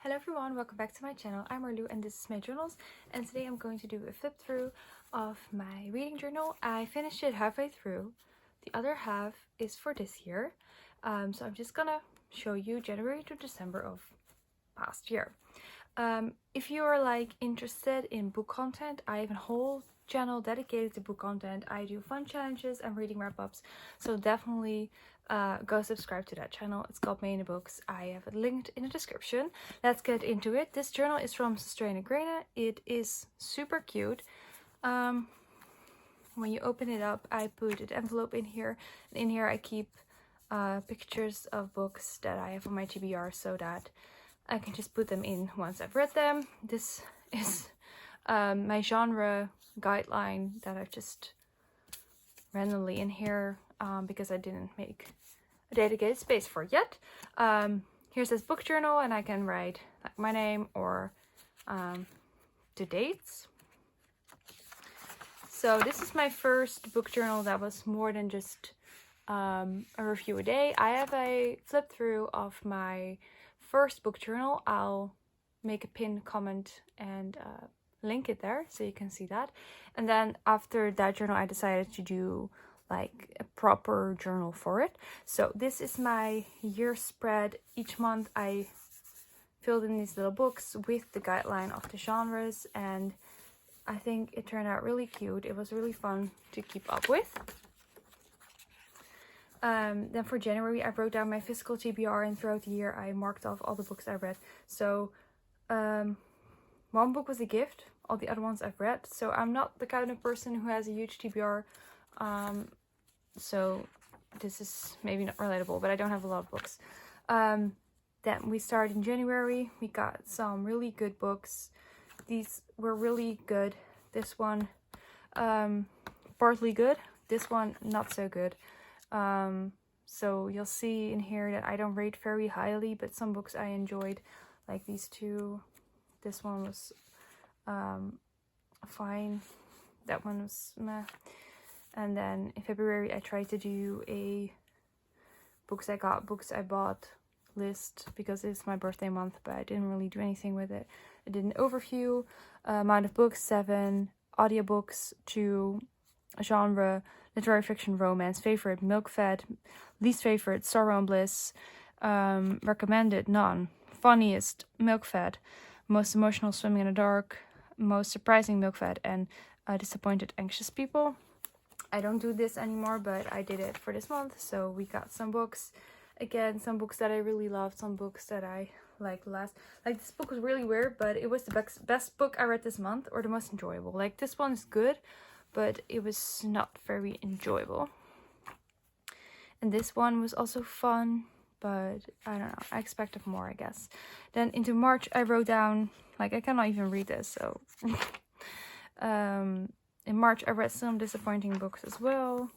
Hello everyone, welcome back to my channel. I'm Marlou and this is Mae Journals, and today I'm going to do a flip through of my reading journal. I finished it halfway through. The other half is for this year. So I'm just gonna show you January to December of past year. If you are like interested in book content, I have a whole channel dedicated to book content. I do fun challenges and reading wrap-ups, so definitely go subscribe to that channel. It's called Mae in the Books. I have it linked in the description. Let's get into it. This journal is from Sister Grena. It is super cute. When you open it up, I put an envelope in here, and in here I keep pictures of books that I have on my TBR so that I can just put them in once I've read them. This is my genre guideline that I've just randomly in here because I didn't make a dedicated space for it yet. Here's this book journal, and I can write like my name or the dates. So this is my first book journal that was more than just a review a day. I have a flip through of my first book journal. I'll make a pinned comment and link it there so you can see that. And then after that journal I decided to do like a proper journal for it. So this is my year spread. Each month I filled in these little books with the guideline of the genres, and I think it turned out really cute. It was really fun to keep up with. Then for January I wrote down my physical TBR, and throughout the year I marked off all the books I read. So one book was a gift, all the other ones I've read. So I'm not the kind of person who has a huge TBR, so this is maybe not relatable, but I don't have a lot of books. Then we started in January. We got some really good books. These were really good. This one partly good, this one not so good. So you'll see in here that I don't rate very highly, but some books I enjoyed, like these two. This one was fine, that one was meh. And then in February I tried to do a books I got, books I bought list because it's my birthday month, but I didn't really do anything with it. I did an overview, amount of books 7, audiobooks 2, genre literary fiction, romance, favorite milk fed, least favorite sorrow and bliss, recommended none, funniest milk fed, most emotional swimming in the dark, most surprising milk fed, and disappointed anxious people. I don't do this anymore, but I did it for this month. So we got some books, again some books that I really loved, some books that I liked less. Like this book was really weird, but it was the best book I read this month, or the most enjoyable. Like this one is good, but it was not very enjoyable. And this one was also fun, but I don't know, I expected more, I guess. Then into March I wrote down, like I cannot even read this, so in March I read some disappointing books as well.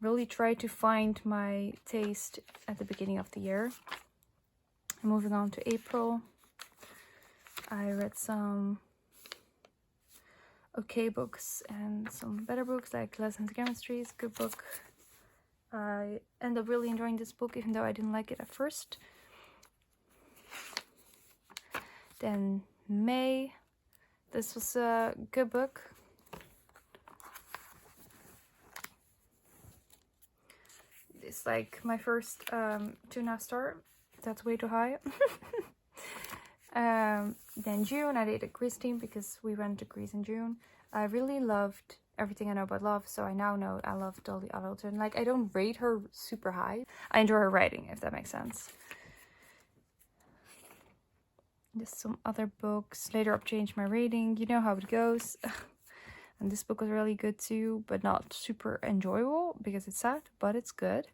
Really tried to find my taste at the beginning of the year. Moving on to April, I read some okay books and some better books, like Lessons in Chemistry is a good book. I ended up really enjoying this book, even though I didn't like it at first. Then May, this was a good book. It's like my first 2.5 star. That's way too high. Then June, I did a Greece theme because we went to Greece in June. I really loved Everything I Know About Love, so I now know I love Dolly Alderton. Like, I don't rate her super high. I enjoy her writing, if that makes sense. Just some other books. Later up changed my rating. You know how it goes. And this book was really good too, but not super enjoyable because it's sad, but it's good.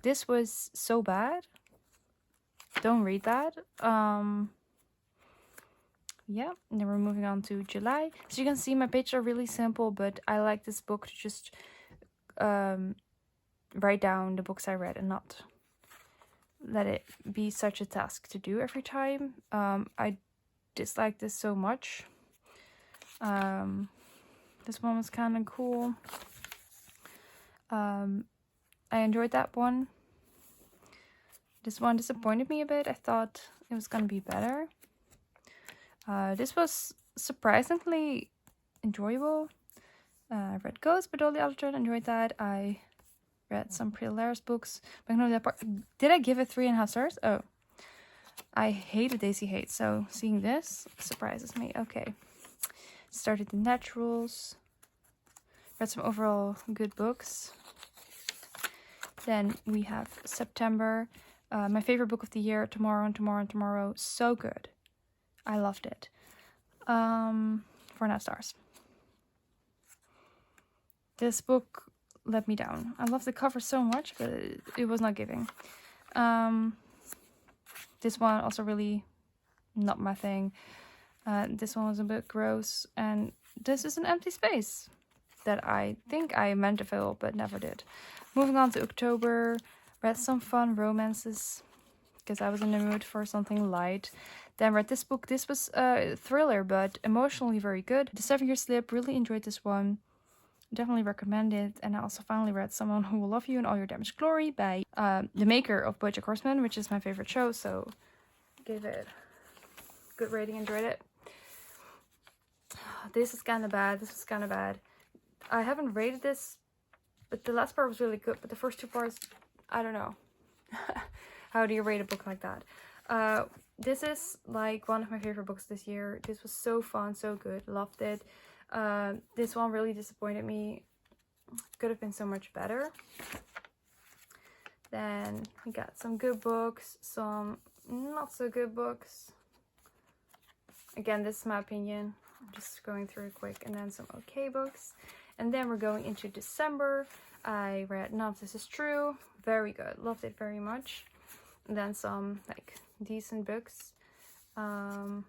This was so bad. Don't read that. Yeah, and then we're moving on to July. So you can see my pages are really simple, but I like this book to just write down the books I read and not let it be such a task to do every time. I dislike this so much. This one was kind of cool. I enjoyed that one. This one disappointed me a bit. I thought it was gonna be better. This was surprisingly enjoyable. I read Ghost by Dolly Alderton, enjoyed that. I read some Pretty Hilarious books. Magnolia Park. Did I give it 3.5 stars? Oh. I hated Daisy Hate, so seeing this surprises me. Okay. Started The Naturals. Read some overall good books. Then we have September. My favorite book of the year, Tomorrow and Tomorrow and Tomorrow. So good. I loved it. 4.5 stars. This book let me down. I love the cover so much, but it was not giving. This one also really not my thing. This one was a bit gross, and this is an empty space that I think I meant to fill but never did. Moving on to October, read some fun romances because I was in the mood for something light. Then read this book. This was a thriller but emotionally very good. The 7 Year Slip, really enjoyed this one. Definitely recommend it. And I also finally read Someone Who Will Love You in All Your Damaged Glory by the maker of BoJack Horseman, which is my favorite show, so gave it a good rating, enjoyed it. This is kind of bad. This was kind of bad. I haven't rated this, but the last part was really good, but the first 2 parts, I don't know. How do you rate a book like that? This is like one of my favorite books this year. This was so fun, so good, loved it. This one really disappointed me. Could have been so much better. Then we got some good books, some not so good books. Again, this is my opinion. I'm just going through it quick. And then some okay books. And then we're going into December. I read None of This Is True. Very good. Loved it very much. And then some like decent books. Some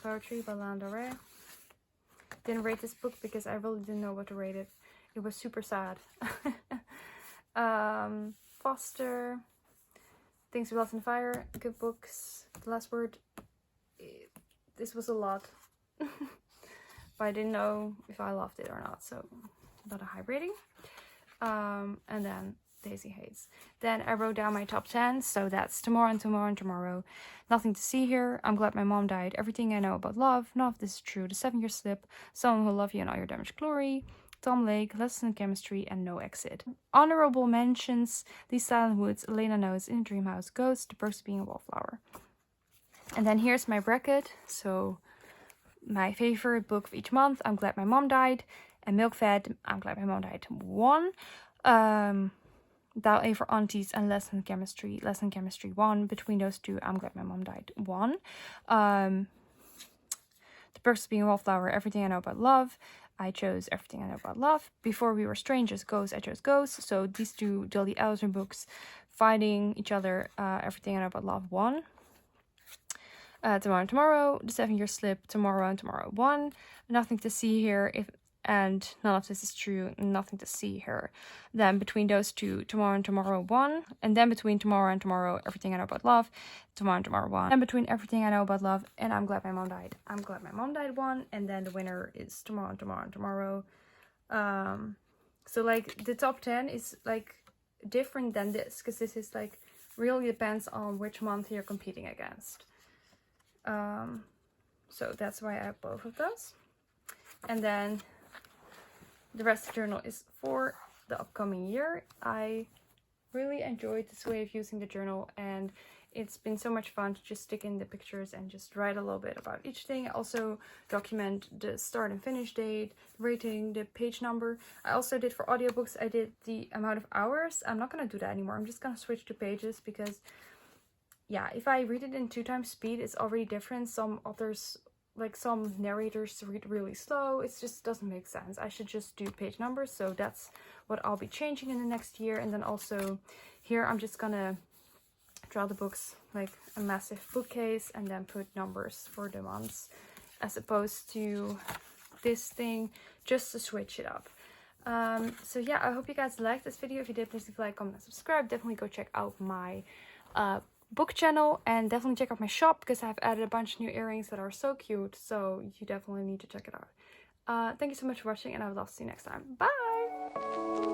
poetry by Lana Del Rey. Didn't rate this book because I really didn't know what to rate it. It was super sad. Foster. Things We Lost in Fire. Good books. The Last Word. This was a lot. But I didn't know if I loved it or not. So not a high rating. And then Daisy Hates. Then I wrote down my top 10. So that's Tomorrow and Tomorrow and Tomorrow. Nothing to See Here. I'm Glad My Mom Died. Everything I Know About Love. None of This Is True. The 7 Year Slip. Someone Who Will Love You in All Your Damaged Glory. Tom Lake. Lessons in Chemistry. And No Exit. Honorable mentions. These Silent Woods. Elena Knows. In a Dream House. Ghost. The Perks of Being a Wallflower. And then here's my bracket. So my favorite book of each month. I'm Glad My Mom Died. And Milk Fed. I'm Glad My Mom Died. 1. Dial A for Aunties and Lesson in Chemistry. Lesson in Chemistry 1. Between those two, I'm Glad My Mom Died 1. The Perks of Being a Wallflower. Everything I Know About Love. I chose Everything I Know About Love. Before We Were Strangers, Ghost. I chose Ghost. So these two Dolly Alderton books fighting each other. Everything I Know About Love 1. Tomorrow and Tomorrow. The 7 Year Slip. Tomorrow and Tomorrow 1. Nothing to See Here. And None of This Is True. Nothing to See Here. Then between those two, Tomorrow and Tomorrow 1. And then between Tomorrow and Tomorrow, Everything I Know About Love. Tomorrow and Tomorrow 1. And between Everything I Know About Love and I'm Glad My Mom Died. I'm Glad My Mom Died 1. And then the winner is Tomorrow and Tomorrow and Tomorrow. So like the top 10 is like different than this. Because this is like really depends on which month you're competing against. So that's why I have both of those. And then the rest of the journal is for the upcoming year. I really enjoyed this way of using the journal, and it's been so much fun to just stick in the pictures and just write a little bit about each thing. I also document the start and finish date, rating, the page number. I also did for audiobooks, I did the amount of hours. I'm not going to do that anymore. I'm just going to switch to pages because, yeah, if I read it in 2 times speed, it's already different. Some authors, like some narrators, read really slow. It just doesn't make sense. I should just do page numbers. So that's what I'll be changing in the next year. And then also here I'm just gonna draw the books like a massive bookcase and then put numbers for the months, as opposed to this thing, just to switch it up. So yeah, I hope you guys liked this video. If you did, please leave a like, comment, and subscribe. Definitely go check out my book channel, and definitely check out my shop because I've added a bunch of new earrings that are so cute, so you definitely need to check it out. Thank you so much for watching, and I would love to see you next time. Bye!